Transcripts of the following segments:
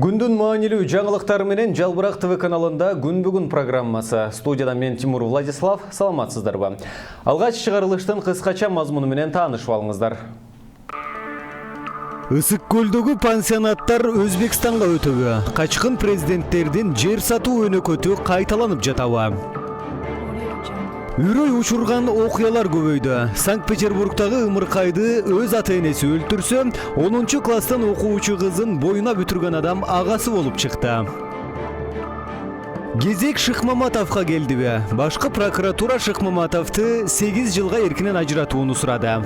Күндүн маанилүү жаңылыктары менен Жалбырак ТВ каналында Күн бүгүн программасы. Студияда мен Тимур Владислав. Саламатсыздарбы? Алгач чыгарылыштын кыскача мазмуну менен таанышып алыңыздар. Ысык көлдөгү пансионаттар Өзбекстанга өтөбү? Качкын президенттердин жер сатуу өнөкөтү кайталанып жатабы? Үрөй учурган окуялар көбөйдү. Санкт-Петербургтагы ымыркайды өз ата-энеси өлтүрсө, 10 класстан окуучу кызын боюна бүтүргөн адам агасы болуп чыкты. Кезек Шыкмаматовго келдиби? Башкы прокуратура Шыкмаматовду 8 жылга эркинен ажыратууну сурады.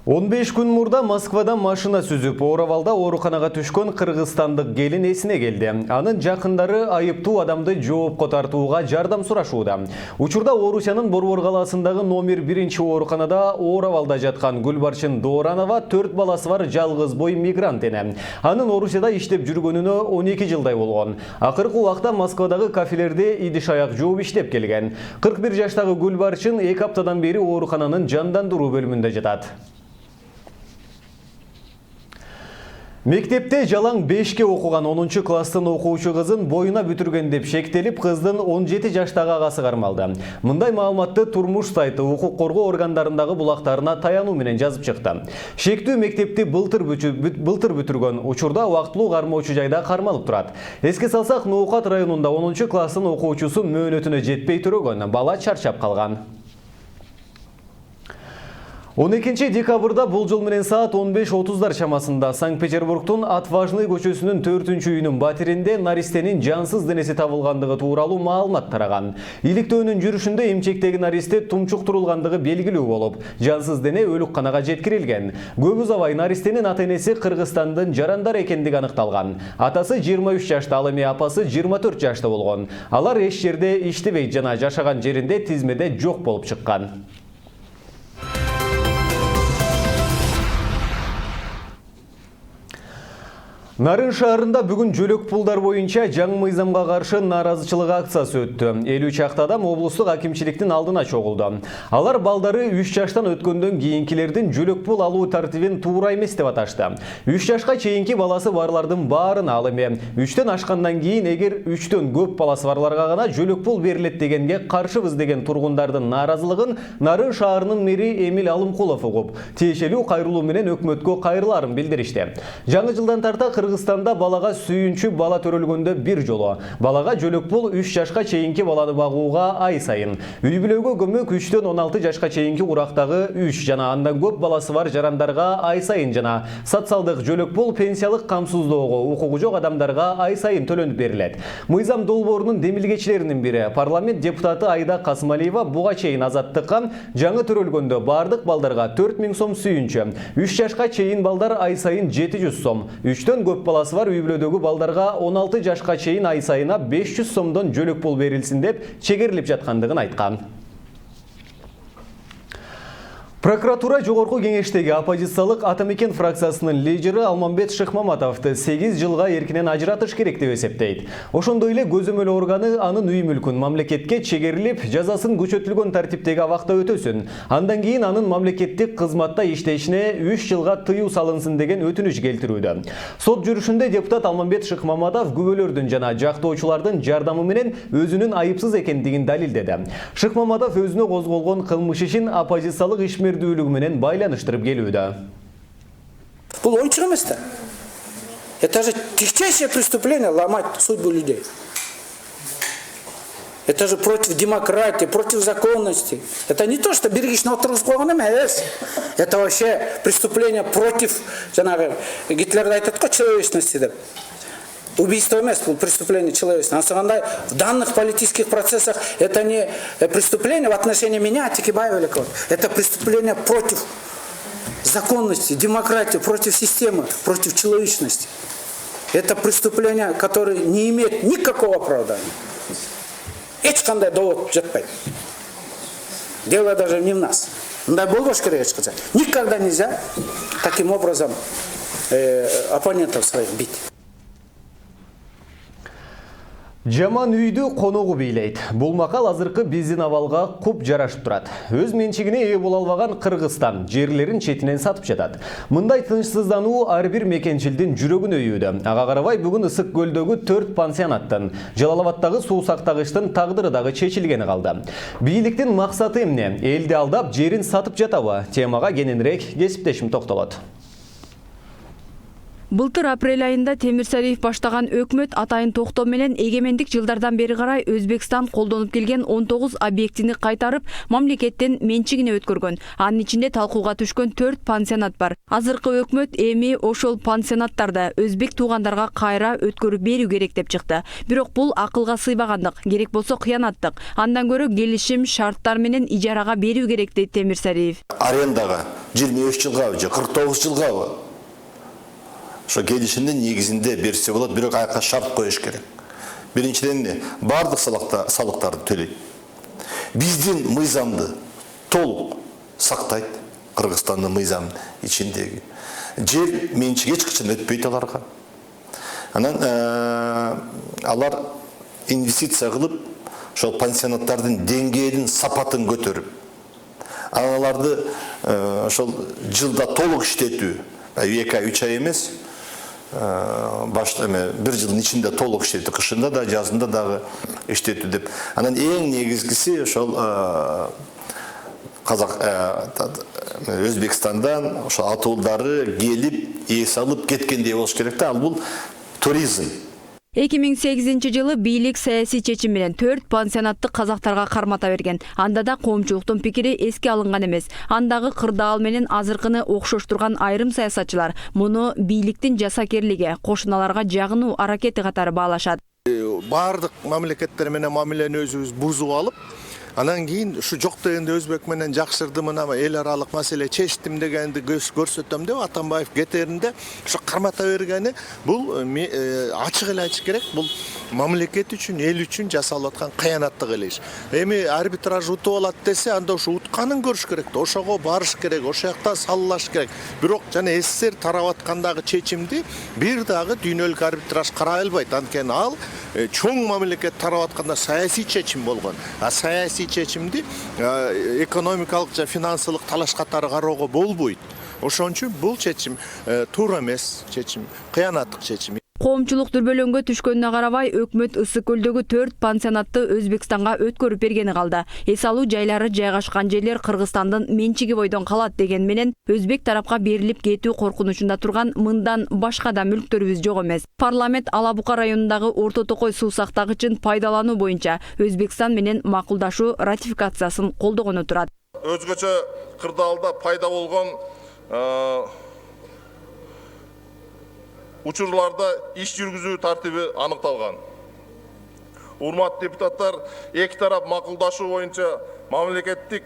15 күн мурда Москвада машина сүзүп, Оравалда ооруканага түшкөн кыргызстандык келин эсине келди. Анын жакындары айыптуу адамды жоопко тартууга жардам сурашууда. Учурда Орусиянын Борбор калаасындагы номер 1 ооруканада Оравалда жаткан Гүлбарчын Дооранова 4 баласы бар жалгыз бой мигрант эне. Анын Орусияда иштеп жүргөнүнө 12 жылдай болгон. Акыркы убакта Москвадагы кафелерде идиш аяк жууп иштеп келген. 41 жаштагы Гүлбарчын 2 аптадан бери оорукананын жандандыруу бөлүмүндө жатат. Мектепте жалаң 5ке окуган 10 класстын окуучу кызын боюна бүтүргөн деп шектелип, кыздын 17 жаштагы агасы кармалды. Мындай маалыматты Турмуш сайты укук коргоо органдарындагы булактарына таянуу менен жазып чыкты. Шектүү мектепти былтыр бүтүргөн, учурда убактылуу кармоочу жайда кармалып турат. Эске салсак, Ноокат районунда 10 класстын окуучусу мөөнөтүнө жетпей төрөгөн, бала чарчап калган. 12 декабрда бул жыл менен саат 15:30 чамасында Санкт-Петербургтун Отважный көчөсүнүн 4-үйүнүн батиринде наристенин жансыз денеси табылгандыгы тууралуу маалымат тараган. Иликтөөнүн жүрүшүндө эмчектеги наристе тумчуктурулгандыгы белгилүү болуп, жансыз дене өлүкканага жеткирилген. Көп узабай наристенин ата-энеси Кыргызстандын жарандар экендиги аныкталган. Атасы 23 жашта, ал эми апасы 24 жашта болгон. Алар эч жерде иштебейт жана жашаган жеринде тизмеде жок болуп чыккан. Нарын шаарында бүгүн жөлөк пулдар боюнча жаңы мыйзамга каршы нааразычылык акциясы өттү. 50 чакты адам облустук акимчиликтин алдына чогулду. Алар балдары 3 жаштан өткөндөн кийинкилердин жөлөк пул алуу тартибин туура эмес деп аташты. 3 жашка чейинки баласы барлардын баарына, ал эми 3төн ашкандан кийин эгер 3төн көп баласы барларга гана жөлөк пул берилет дегенге каршыбыз деген тургундардын нааразылыгын Нарын шаарынын мэри Эмил Алымкулов угуп, тиешелүү кайрылуу менен өкмөткө кайрылаарын билдиришти. Жаңы жылдан тарта Кыргызстанда балага сүйүнчү бала төрөлгөндө бир жолу. Балага жөлөк пул 3 жашка чейинки баланы багууга ай сайын. Үй бүлөгө көмөк 3төн 16 жашка чейинки курактагы 3 жана андан көп баласы бар жарандарга ай сайын жана социалдык жөлөк пул пенсиялык камсыздоого укугу жок адамдарга ай сайын төлөнүп берилет. Мыйзам долбоорунун демилгечилеринин бири парламент депутаты Айда Касымалиева буга чейин Азаттыкка жаңы төрөлгөндө бардык балдарга 4000 сом сүйүнчү, 3 жашка чейин балдар ай сайын 700 сом, 3төн көп баласы бар үй бүлөдөгү балдарга 16 жашка чейин ай сайына 500 сомдон жөлөк пул берилсин деп чегерилип жаткандыгын айткан. Прокуратура жогорку кеңештеги оппозициялык Атамекен фракциясынын лидери Алмамбет Шыкмаматовду 8 жылга эркинен ажыратыш керек деп эсептейт. Ошондой эле көзөмөл органы анын үй мүлкүн мамлекетке чегерилип, жазасын күчөтүлгөн тартиптеги абакта өтөсүн. Андан кийин анын мамлекеттик кызматта иштешине 3 жылга тыюу салынсын деген өтүнүч келтирүүдө. Сот жүрүшүндө депутат Алмамбет Шыкмаматов күбөлөрдүн жана жактоочулардын жардамы менен өзүнүн айыпсыз экендигин далилдеди. Шыкмаматов өзүнө козголгон кылмыш ишин оппозициялык ишмердүүлүгү менен байланыштырып келүүдө. Бул ойынчук эмес да. Это же тягчайшее преступление — ломать судьбу людей. Это же против демократии, против законности. Это не то, что бергичный отруз койгон эмес. Это вообще преступление против, жанагы Гитлерде айтат го, человечности деп. Убийство эмес, бул преступление человечности. Анысыгандай в данных политических процессах это не преступление в отношении меня, Текебаева или кого-то. Это преступление против законности, демократии, против системы, против человечности. Это преступление, которое не имеет никакого оправдания. Эчкандай довод жетпейт. Дело даже не в нас. Никогда нельзя таким образом оппонентов своих бить. Жаман үйді коногу бийлейт. Бул макал азыркы биздин абалга куп жарашып турат. Өз менчигине ээ боло албаган Кыргызстан жерлерин четинен сатып жатат. Мындай тынчсыздануу ар бир мекенчилдин жүрөгүн өйүүдө. Ага карабай бүгүн Ысык көлдөгү 4 пансионаттын, Жалал-Абадтагы суу сактагычтын тагдыры дагы чечилгени калды. Бийликтин максаты эмне? Элди алдап жерин сатып жатабы? Темага кененирээк кесиптешим токтолот. Былтыр апрель айында Темирсариев баштаган өкмөт атайын токтоо менен эгемендик жылдардан бери карай Өзбекстан колдонуп келген 19 объектини кайтарып, мамлекеттин менчигине өткөргөн. Анын ичинде талкууга түшкөн 4 пансионат бар. Азыркы өкмөт эми ошол пансионаттарды өзбек туугандарга кайра өткөрүп берүү керек деп чыкты. Бирок бул акылга сыйбагандык, керек болсо кыянаттык. Андан көрө келишим шарттар менен ижарага берүү керек дейт Темирсариев. Арендага 23 жылга же 49 жылга ошо келишимдин негизинде берсе болот, бирок аяка шарт коюш керек. Биринчиден бардык салыктарды төлөйт. Биздин мыйзамды толук сактайт. Кыргызстандын мыйзамы ичиндеги жер менчик эч качан өтпөйт аларга. Анан алар инвестиция кылып, ошол пансионаттардын деңгээлин, сапатын көтөрүп, аларды ошол жылда толук иштетүү, 2-3 ай эмес, бир жылдын ичинде толук иштетүү, кышында да, жазында дагы иштетүү деп. Анан эң негизгиси ошол Өзбекстандан ошол атуулдары келип, эс алып кеткендей болуш керек да. Ал бул туризм. 2008 жылы бийлик саясий чечим менен 4 пансионатты казактарга кармата берген. Анда да коомчулуктун пикири эске алынган эмес. Андагы кырдаал менен азыркыны окшоштурган айрым саясатчылар муну бийликтин жасакерлиги, кошуналарга жагынуу аракети катары баалашат. Бардык мамлекеттер менен мамилени өзүбүз бузуп алып, анан кийин ушу жок дегенде Өзбек менен жакшырдым, мына эл аралык маселе чечтим дегенди көрсөтөм деп Атамбаев кетеринде ушу кармата бергени бул ачык эле айтыш керек, бул мамлекет үчүн, эл үчүн жасалып аткан кыянаттык эле иш. Эми арбитраж утуп алат десе, анда ошо утканын көрүш керек да, ошого барыш керек, ошол жакта саллаш керек. Бирок жана СССР тарап аткандагы чечимди бир дагы дүйнөлүк арбитраж карай албайт. Анткени ал чоң мамлекет тарап атканда саясий чечим болгон. А саясий чечимди экономикалык же финансылык талаш катары кароого болбойт. Ошон үчүн бул чечим туура эмес чечим, кыянаттык чечим. Коомчулук дүрбөлөңгө түшкөнүнө карабай, өкмөт Ысык көлдөгү 4 пансионатты Өзбекстанга өткөрүп бергени калды. Эс алуу жайлары жайгашкан жерлер Кыргызстандын менчиги бойдон калат деген менен өзбек тарапка берилип кетүү коркунучунда турган мындан башка да мүлктөрүбүз жок эмес. Парламент Алабука районундагы Орто Токой суу сактагычын пайдалануу боюнча Өзбекстан менен макулдашуу ратификациясын колдогону турат. Өзгөчө кырдаалда пайда болгон учурларда иш жүргүзүү тартиби аныкталган. Урматтуу депутаттар, эки тарап макулдашуу боюнча мамлекеттик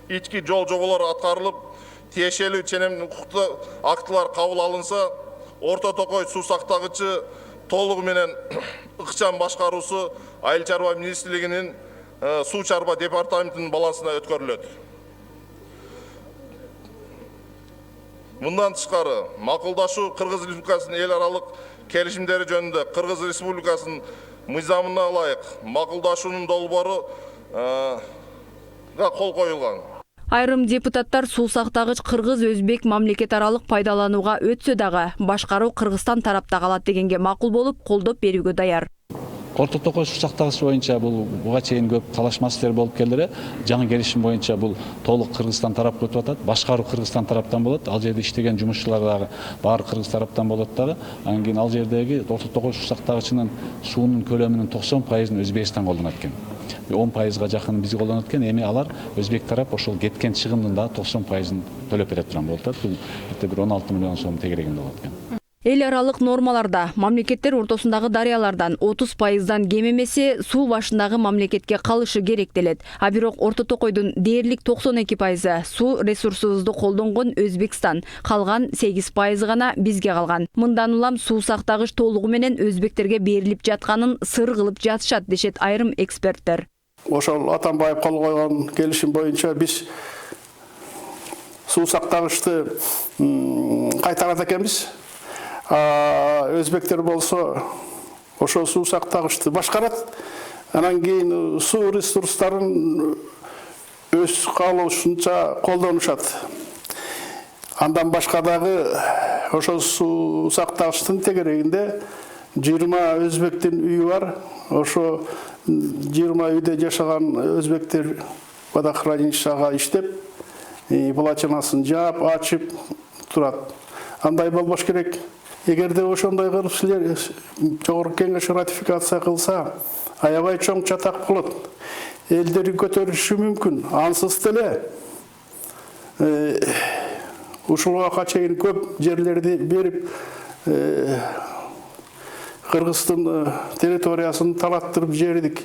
ички жол жоболор аткарылып, тиешелүү ченем укуктуу актылар кабыл алынса, Орто Токой суу сактагычы толугу менен ыкчам башкаруусу Айыл чарба министрлигинин суу чарба департаментинин балансына өткөрүлөт. Мындан тышкары, макулдашуу Кыргыз Республикасынын эл аралык келишимдери жөнүндө Кыргыз Республикасынын мыйзамына ылайык макулдашуунун долбоору кол коюлган. Айрым депутаттар суу сактагыч кыргыз-өзбек мамлекет аралык пайдаланууга өтсө дагы башкаруу Кыргызстан тарапта калат дегенге макул болуп, колдоп берүүгө даяр. Орто Токой суу сактагыч боюнча бул буга чейин көп талаш маселелер болуп келди. Жаңы келишим боюнча бул толук Кыргызстан тарапка өтүп атат. Башкаруу Кыргызстан тараптан болот. Ал жерде иштеген жумушчулар дагы баары Кыргыз тараптан болот дагы. Анан кийин ал жердеги Орто Токой суу сактагычынын суунун көлөмүнүн 90%-ын Өзбекстан колдонот экен. 10%га жакын биз колдонот экен. Эми алар Өзбек тарап ошол кеткен чыгымдын да 90%-ын төлөп бере турган болуп атат. Бул бир 16 миллион сом тегерегинде болот экен. Эл аралык нормаларда мамлекеттер ортосундагы дарыялардан 30%дан кем эмеси суу башындагы мамлекетке калышы керек делет. А бирок Орто Токойдун дээрлик 92% суу ресурсубузду колдонгон Өзбекстан, калган 8% гана бизге калган. Мындан улам суу сактагыч толугу менен өзбектерге берилип жатканын сыр кылып жатышат дешет айрым эксперттер. Ошол Атамбаев кол койгон келишим боюнча биз суу сактагычты кайтарат экенбиз. Өзбектер болсо ошо суу сактагычты башкарат. Анан кийин суу ресурстарын өз каалоосунча колдонушат. Андан башка дагы ошо суу сактагычтын тегерегинде 20 өзбектин үйү бар. Ошо 20 үйдө жашаган өзбектер водохранилищага иштеп, плачанасын жаап, ачып турат. Андай болбош керек. Эгерде ошондой кылып силер жогорку кеңеш ратификация кылса, аябай чоң чатак болот. Элдери көтөрүшү мүмкүн. Ансыз деле ушулга чейин көп жерлерди берип Кыргыздын территориясын талаттырып жердик.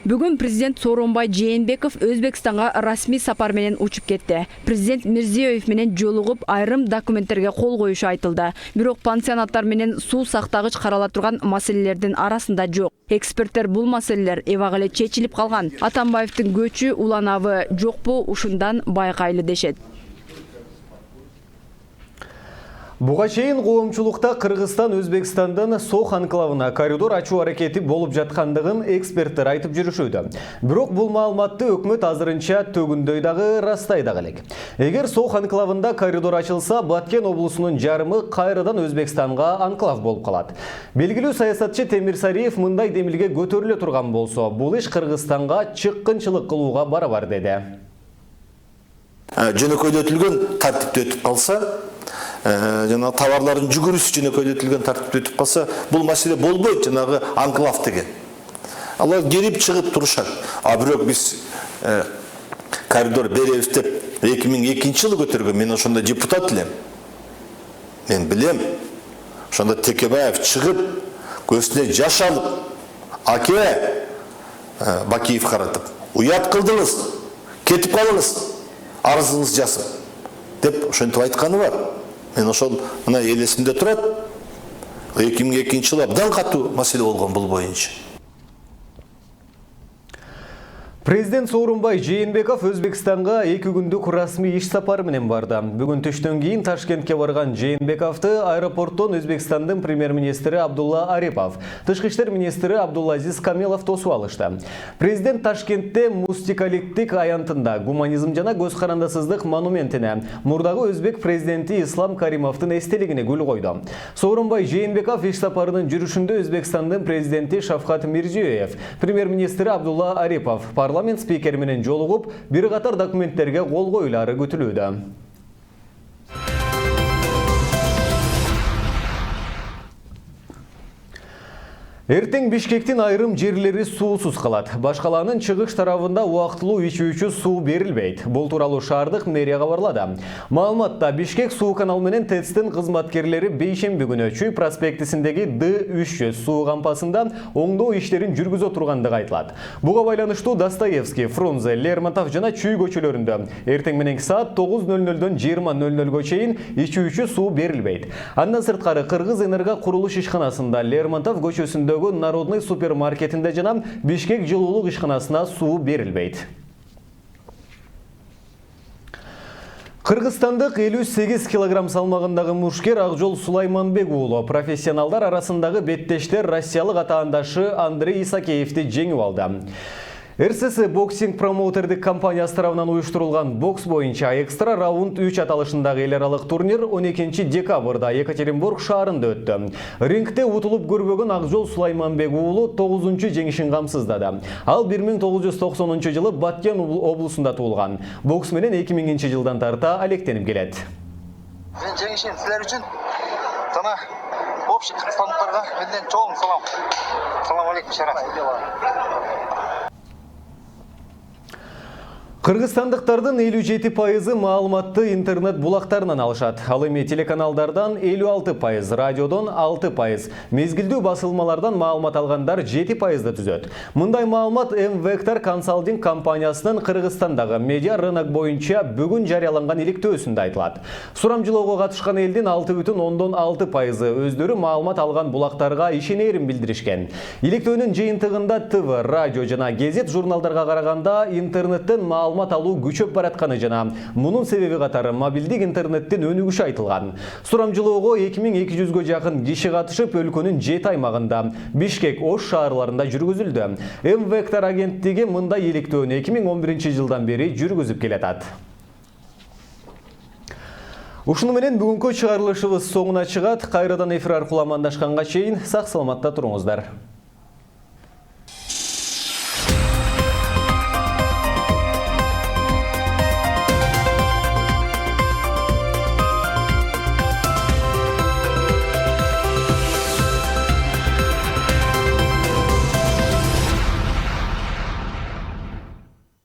Бүгүн президент Сооронбай Жээнбеков Өзбекстанга расмий сапар менен учуп кетти. Президент Мирзиёев менен жолугуп айрым документтерге кол коюшу айтылды. Бирок пансионаттар менен суу сактагыч карала турган маселелердин арасында жок. Эксперттер бул маселелер эбак эле чечилип калган. Атамбаевдин көчү уланабы жокпу ушундан байкайлы дешет. Буга чейин коомчулукта Кыргызстан Өзбекстандын Сох анклавына коридор ачуу аракети болуп жаткандыгын эксперттер айтып жүрүшүүдө. Бирок бул маалыматты өкмөт азырынча төгүндөй дагы растай дагы элек. Эгер Сох анклавында коридор ачылса, Баткен облусунун жарымы кайрадан Өзбекстанга анклав болуп калат. Белгилүү саясатчы Темир Сариев мындай демилге көтөрүлө турган болсо, бул иш Кыргызстанга чыккынчылык кылууга барабар деди. Жөнөкөйдөтүлгөн тартипте өтүп калса, жана товарлардын жүгүрүшү жөнөкөйдөтүлгөн тартипте өтүп калса, бул маселе болбойт, жанагы анклав деген. Алар келип чыгып турушат. А бирок биз коридор беребиз деп 2002 жылы көтөргөн, мен ошондо депутат элем. Мен билем. Ошондо Текебаев чыгып, көзүнө жаш алып, аке Бакиев каратып, уят кылдыңыз, кетип калыңыз, арызыңыз жазып деп ошентип айтканы бар. Мен ошол мына элесимде турат. 2002 жылы абдан катуу маселе болгон бул боюнча. Президент Сооронбай Жээнбеков Өзбекстанга 2 күндүк расмий иш сапары менен барды. Бүгүн түштөн кийин Ташкентке барган Жээнбековду аэропорттон Өзбекстандын премьер-министри Абдулла Арипов, тышкы иштер министри Абдулазиз Камилов тосуп алышты. Президент Ташкентте мустикаликтик аянтында гуманизм жана көз карандасыздык монументине мурдагы өзбек президенти Ислам Каримовдун эстелигине гүл койду. Сооронбай Жээнбеков иш сапарынын жүрүшүндө Өзбекстандын президенти Шавкат Мирзиёев, премьер-министри Абдулла Арипов, парламент спикери менен жолугуп, бир катар документтерге кол коюлары күтүлүүдө. Эртең Бишкектин айрым жерлери суусуз калат. Башкаланын чыгыш тарабында убактылуу ичүүчү суу берилбейт. Бул тууралуу шаардык мэрия кабарлады. Маалыматта Бишкек суу канал менен ТЭЦтин кызматкерлери бейшемби күнү Чүй проспектисиндеги Д300 суу кампасында оңдоо иштерин жүргүзө тургандыгы айтылат. Буга байланыштуу Достоевский, Фрунзе, Лермонтов жана Чүй көчөлөрүндө эртең мененки саат 9:00-дөн 20:00 чейин ичүүчү суу берилбейт. Андан сырткары Кыргыз Энерго курулуш ишканасында, Лермонтов көчөсүндө Народный супермаркетинде жана Бишкек жылуулук ишканасына суу берилбейт. Кыргызстандык 58 килограмм салмагындагы мушкер Акжол Сулайманбек уулу профессионалдар арасындагы беттештер россиялык атаандашы Андрей Исакеевди жеңип алды. РСС боксинг промоутердик компаниясы тарабынан уюштурулган бокс боюнча экстра раунд 3 аталышындагы эл аралык турнир 12 декабрда Екатеринбург шаарында өттү. Рингте утулуп көрбөгөн Акжол Сулайманбек уулу 9-чу жеңишин камсыздады. Ал 1990 жылы Баткен облусунда туулган. Бокс менен 2000 жылдан тарта алектенип келет. Мен жеңишим силер үчүн жана общий кыргызстандыктарга менден чоң салам. Салам алейкум шарап. Кыргызстандыктардын 57% маалыматты интернет булактарынан алышат. Ал эми телеканалдардан 56%, радиодон 6%, мезгилдүү басылмалардан маалымат алгандар 7%-ды түзөт. Мындай маалымат M-Vector консалтинг компаниясынын Кыргызстандагы медиа рынок боюнча бүгүн жарыяланган иликтөөсүндө айтылат. Сурамжылоого катышкан элдин 6,6% өздөрү маалымат алган булактарга ишенерин билдиришкен. Иликтөөнүн жыйынтыгында ТВ, радио жана гезит журналдарга караганда интернеттен маалымат маалымат алуу күчөп баратканы жана мунун себеби катары мобилдик интернеттин өнүгүшү айтылган. Сурамжылоого 2200-гө жакын киши катышып, өлкөнүн 7 аймагында Бишкек, Ош шаарларында жүргүзүлдү. МВК агенттиги мындай иликтөөнү 2011-жылдан бери жүргүзүп келатат. Ушуну менен бүгүнкү чыгарылышыбыз соңуна чыгат. Кайрадан эфир аркылуу амандашканга чейин сак саламатта туруңуздар.